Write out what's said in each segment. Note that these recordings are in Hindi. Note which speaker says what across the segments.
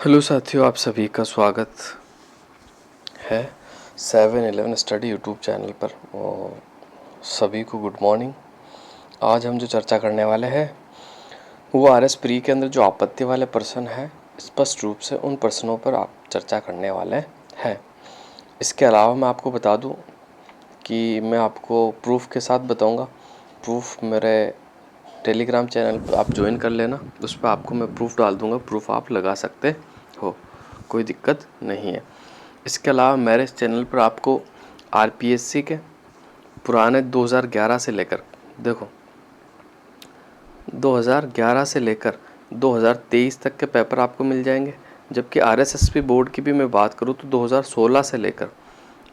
Speaker 1: हेलो साथियों, आप सभी का स्वागत है 7-Eleven स्टडी यूट्यूब चैनल पर। और सभी को गुड मॉर्निंग। आज हम जो चर्चा करने वाले हैं वो आरएस प्री के अंदर जो आपत्ति वाले प्रश्न है, स्पष्ट रूप से उन प्रश्नों पर आप चर्चा करने वाले हैं। इसके अलावा मैं आपको बता दूं कि मैं आपको प्रूफ के साथ बताऊंगा। प्रूफ मेरे टेलीग्राम चैनल पर आप ज्वाइन कर लेना, उस पर आपको मैं प्रूफ डाल दूंगा। प्रूफ आप लगा सकते हो, कोई दिक्कत नहीं है। इसके अलावा मेरे इस चैनल पर आपको आरपीएससी के पुराने 2011 से लेकर 2011 से लेकर 2023 तक के पेपर आपको मिल जाएंगे। जबकि आरएसएसबी बोर्ड की भी मैं बात करूँ तो 2016 से लेकर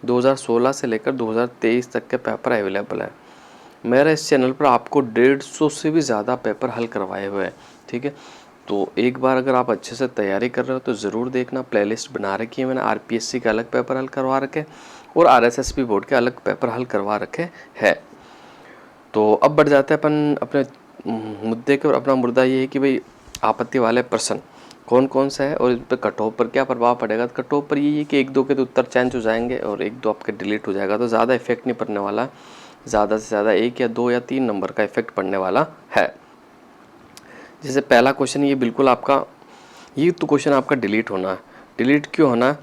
Speaker 1: 2023 तक के पेपर अवेलेबल है। मेरे इस चैनल पर आपको 150 से भी ज़्यादा पेपर हल करवाए हुए हैं, ठीक है। तो एक बार अगर आप अच्छे से तैयारी कर रहे हो तो ज़रूर देखना। प्लेलिस्ट बना रखी है मैंने, आरपीएससी के अलग पेपर हल करवा रखे और आरएसएसबी बोर्ड के अलग पेपर हल करवा रखे हैं। तो अब बढ़ जाते हैं अपन अपने मुद्दे के। और अपना मुद्दा ये है कि भाई आपत्ति वाले प्रश्न कौन कौन सा है और इस पर कट ऑफ पर क्या प्रभाव पड़ेगा। तो कट ऑफ पर ये है कि 1-2 के तो उत्तर चेंज हो जाएंगे और 1-2 आपके डिलीट हो जाएगा, तो ज़्यादा इफेक्ट नहीं पड़ने वाला। ज़्यादा से ज़्यादा 1 या 2 या 3 नंबर का इफेक्ट पड़ने वाला है। जैसे पहला क्वेश्चन ये बिल्कुल आपका, ये तो क्वेश्चन आपका डिलीट होना है। डिलीट क्यों होना है?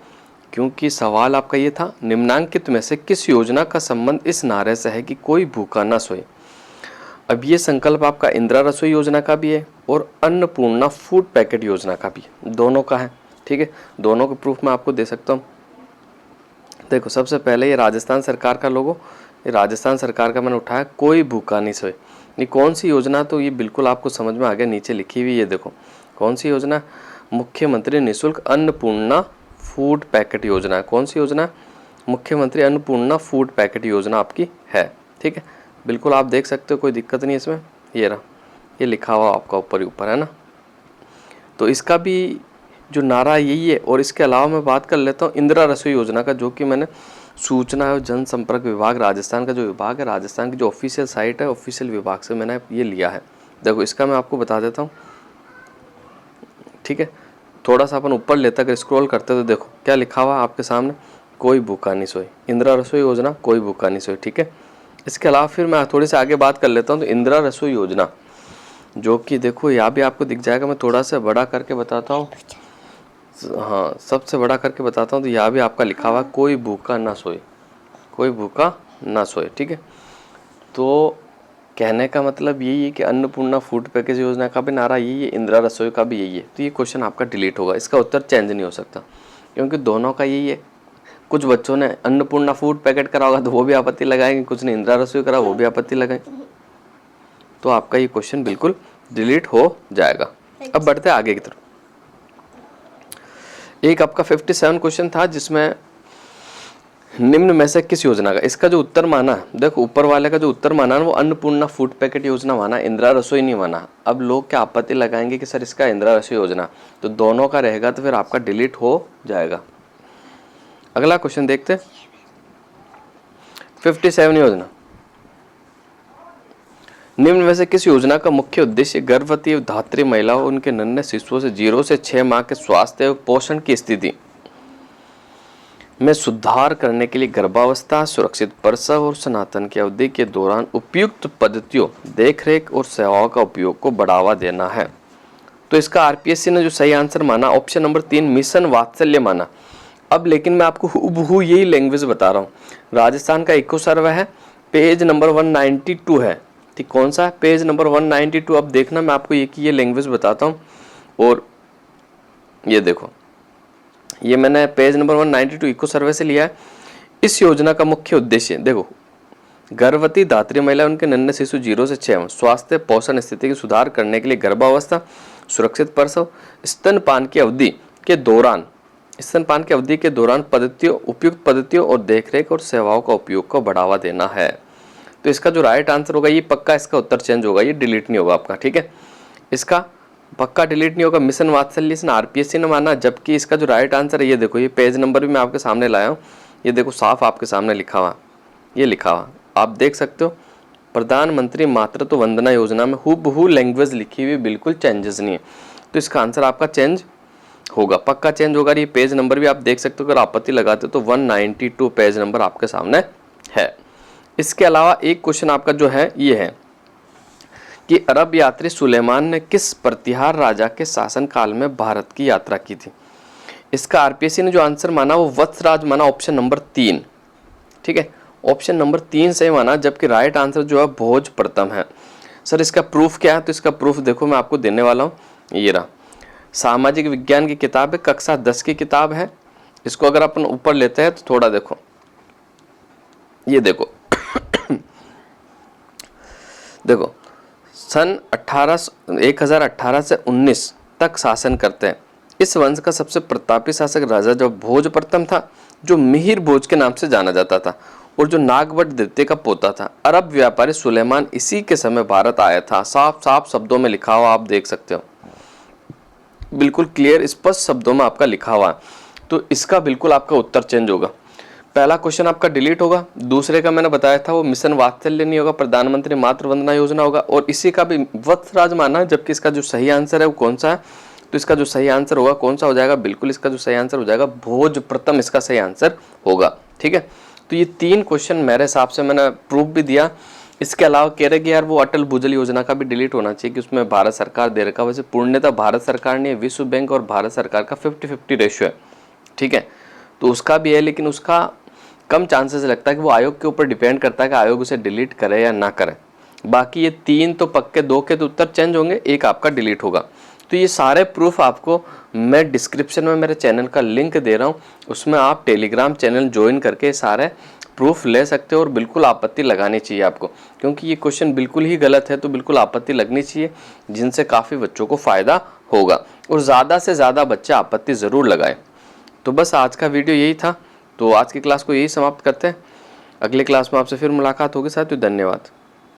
Speaker 1: क्योंकि सवाल आपका ये था, निम्नांकित में से किस योजना का संबंध इस नारे से है कि कोई भूखा न सोए। अब ये संकल्प आपका इंदिरा रसोई योजना का भी है और अन्नपूर्णा फूड पैकेट योजना का भी है, दोनों का है, ठीक है। दोनों के प्रूफ मैं आपको दे सकता हूँ। देखो, सबसे पहले ये राजस्थान सरकार का लोगो, ये राजस्थान सरकार का मैंने उठाया, कोई भूखा नहीं सोए। ये कौन सी योजना, तो ये बिल्कुल आपको समझ में आ गया, नीचे लिखी हुई। ये देखो कौन सी योजना, मुख्यमंत्री निःशुल्क अन्नपूर्णा फूड पैकेट योजना। कौन सी योजना? मुख्यमंत्री अन्नपूर्णा फूड पैकेट योजना आपकी है, ठीक है। बिल्कुल आप देख सकते हो, कोई दिक्कत नहीं इसमें। ये रहा, ये लिखा हुआ आपका ऊपर ही ऊपर है ना। तो इसका भी जो नारा यही है। और इसके अलावा मैं बात कर लेता हूँ इंदिरा रसोई योजना का, जो कि मैंने सूचना और जनसंपर्क विभाग राजस्थान का जो विभाग है, राजस्थान की जो ऑफिशियल साइट है, ऑफिशियल विभाग से मैंने ये लिया है। देखो इसका मैं आपको बता देता हूँ, ठीक है। थोड़ा सा अपन ऊपर लेते अगर स्क्रॉल करते तो देखो क्या लिखा हुआ आपके सामने, कोई भूखा नहीं सोए। इंदिरा रसोई योजना, कोई भूखा नहीं सोए, ठीक है। इसके अलावा फिर मैं थोड़ी सी आगे बात कर लेता हूँ। तो इंदिरा रसोई योजना, जो कि देखो यहाँ भी आपको दिख जाएगा, मैं थोड़ा सा बड़ा करके बताता हूँ। हाँ, सबसे बड़ा करके बताता हूँ। तो यहाँ भी आपका लिखा हुआ, कोई भूखा ना सोए, कोई भूखा ना सोए, ठीक है। तो कहने का मतलब यही है कि अन्नपूर्णा फूड पैकेज योजना का भी नारा यही है, इंदिरा रसोई का भी यही है। तो ये क्वेश्चन आपका डिलीट होगा, इसका उत्तर चेंज नहीं हो सकता, क्योंकि दोनों का यही है। कुछ बच्चों ने अन्नपूर्णा फूड पैकेट करा होगा तो वो भी आपत्ति लगाएंगे, कुछ ने इंदिरा रसोई करा वो भी आपत्ति लगाएंगे। तो आपका ये क्वेश्चन बिल्कुल डिलीट हो जाएगा। अब बढ़ते आगे की तरफ। एक आपका 57 क्वेश्चन था जिसमें निम्न में से किस योजना का, इसका जो उत्तर माना, देखो ऊपर वाले का जो उत्तर माना वो अन्नपूर्णा फूड पैकेट योजना माना, इंदिरा रसोई नहीं माना। अब लोग क्या आपत्ति लगाएंगे कि सर इसका इंदिरा रसोई योजना, तो दोनों का रहेगा, तो फिर आपका डिलीट हो जाएगा। अगला क्वेश्चन देखते, 57 योजना, निम्न में से किस योजना का मुख्य उद्देश्य गर्भवती और धात्री महिलाओं उनके नन्हे शिशुओं से 0 से 6 माह के स्वास्थ्य एवं पोषण की स्थिति में सुधार करने के लिए गर्भावस्था, सुरक्षित प्रसव और सनातन की अवधि के दौरान उपयुक्त पद्धतियों, देखरेख और सेवाओं का उपयोग को बढ़ावा देना है। तो इसका आरपीएससी ने जो सही आंसर माना, ऑप्शन नंबर 3 मिशन वात्सल्य माना। अब लेकिन मैं आपको हूबहू यही लैंग्वेज बता रहा हूँ। राजस्थान का इको सर्वे है, पेज नंबर 192 है, ठीक। कौन सा है? Page number 192। अब देखना मैं आपको ये लैंग्वेज बताता हूँ। और ये देखो, ये मैंने पेज नंबर 192 इको सर्वे से लिया है। इस योजना का मुख्य उद्देश्य देखो, गर्भवती धात्री महिला उनके नन्हे शिशु 0 से 6 स्वास्थ्य पोषण स्थिति की सुधार करने के लिए गर्भावस्था, सुरक्षित प्रसव, स्तनपान की अवधि के दौरान पद्धतियों, उपयुक्त पद्धतियों और देखरेख और सेवाओं का उपयोग को बढ़ावा देना है। तो इसका जो राइट आंसर होगा ये पक्का, इसका उत्तर चेंज होगा, ये डिलीट नहीं होगा आपका, ठीक है। इसका पक्का डिलीट नहीं होगा। मिशन वात्सल्य से आरपीएससी ने माना, जबकि इसका जो राइट आंसर है ये देखो, ये पेज नंबर भी मैं आपके सामने लाया हूँ, ये देखो साफ आपके सामने लिखा हुआ, ये लिखा हुआ आप देख सकते हो। प्रधानमंत्री मातृत्व वंदना योजना में हूबहू लैंग्वेज लिखी हुई, बिल्कुल चेंजेस नहीं है। तो इसका आंसर आपका चेंज होगा, पक्का चेंज होगा। ये पेज नंबर भी आप देख सकते हो, अगर आपत्ति लगाते हो तो 192 पेज नंबर आपके सामने है। इसके अलावा एक क्वेश्चन आपका जो है ये है कि अरब यात्री सुलेमान ने किस प्रतिहार राजा के शासनकाल में भारत की यात्रा की थी। इसका आरपीएससी ने जो आंसर माना वो वत्सराज माना, ऑप्शन नंबर 3। ठीक है, ऑप्शन नंबर 3 सही माना, जबकि राइट आंसर जो है भोज प्रथम है। सर इसका प्रूफ क्या है, तो इसका प्रूफ देखो मैं आपको देने वाला हूँ, ये रहा। सामाजिक विज्ञान की किताब है, कक्षा 10 की किताब है। इसको अगर अपन ऊपर लेते हैं तो थोड़ा देखो, ये देखो देखो सन 1018 से 19 तक शासन करते हैं। इस वंश का सबसे प्रतापी शासक राजा जो भोज प्रथम था, जो मिहिर भोज के नाम से जाना जाता था और जो नागवट द्वितीय का पोता था। अरब व्यापारी सुलेमान इसी के समय भारत आया था। साफ साफ शब्दों में लिखा हुआ आप देख सकते हो, बिल्कुल क्लियर स्पष्ट शब्दों में आपका लिखा हुआ है। तो इसका बिल्कुल आपका उत्तर चेंज होगा। पहला क्वेश्चन आपका डिलीट होगा, दूसरे का मैंने बताया था वो मिशन वात्सल्य नहीं होगा, प्रधानमंत्री मातृ वंदना योजना होगा, और इसी का भी वत्सराज माना, जबकि इसका जो सही आंसर है वो कौन सा है, तो इसका जो सही आंसर होगा कौन सा हो जाएगा, बिल्कुल इसका जो सही आंसर हो जाएगा भोज प्रथम, इसका सही आंसर होगा। ठीक है, तो ये 3 क्वेश्चन मेरे हिसाब से मैंने प्रूफ भी दिया। इसके अलावा कह रहे कि यार वो अटल भूजल योजना का भी डिलीट होना चाहिए कि उसमें भारत सरकार दे रखा। वैसे पूर्णतः भारत सरकार ने, विश्व बैंक और भारत सरकार का 50-50 रेशियो है। ठीक है, तो उसका भी है, लेकिन उसका कम चांसेस लगता है कि वो आयोग के ऊपर डिपेंड करता है कि आयोग उसे डिलीट करे या ना करे। बाकी ये 3 तो पक्के, 2 के तो उत्तर चेंज होंगे, 1 आपका डिलीट होगा। तो ये सारे प्रूफ आपको मैं डिस्क्रिप्शन में मेरे चैनल का लिंक दे रहा हूँ, उसमें आप टेलीग्राम चैनल ज्वाइन करके सारे प्रूफ ले सकते हो। और बिल्कुल आपत्ति लगानी चाहिए आपको, क्योंकि ये क्वेश्चन बिल्कुल ही गलत है, तो बिल्कुल आपत्ति लगनी चाहिए, जिनसे काफ़ी बच्चों को फ़ायदा होगा और ज़्यादा से ज़्यादा बच्चे आपत्ति ज़रूर लगाए। तो बस आज का वीडियो यही था, तो आज की क्लास को यही समाप्त करते हैं। अगले क्लास में आपसे फिर मुलाकात होगी साथियों, धन्यवाद।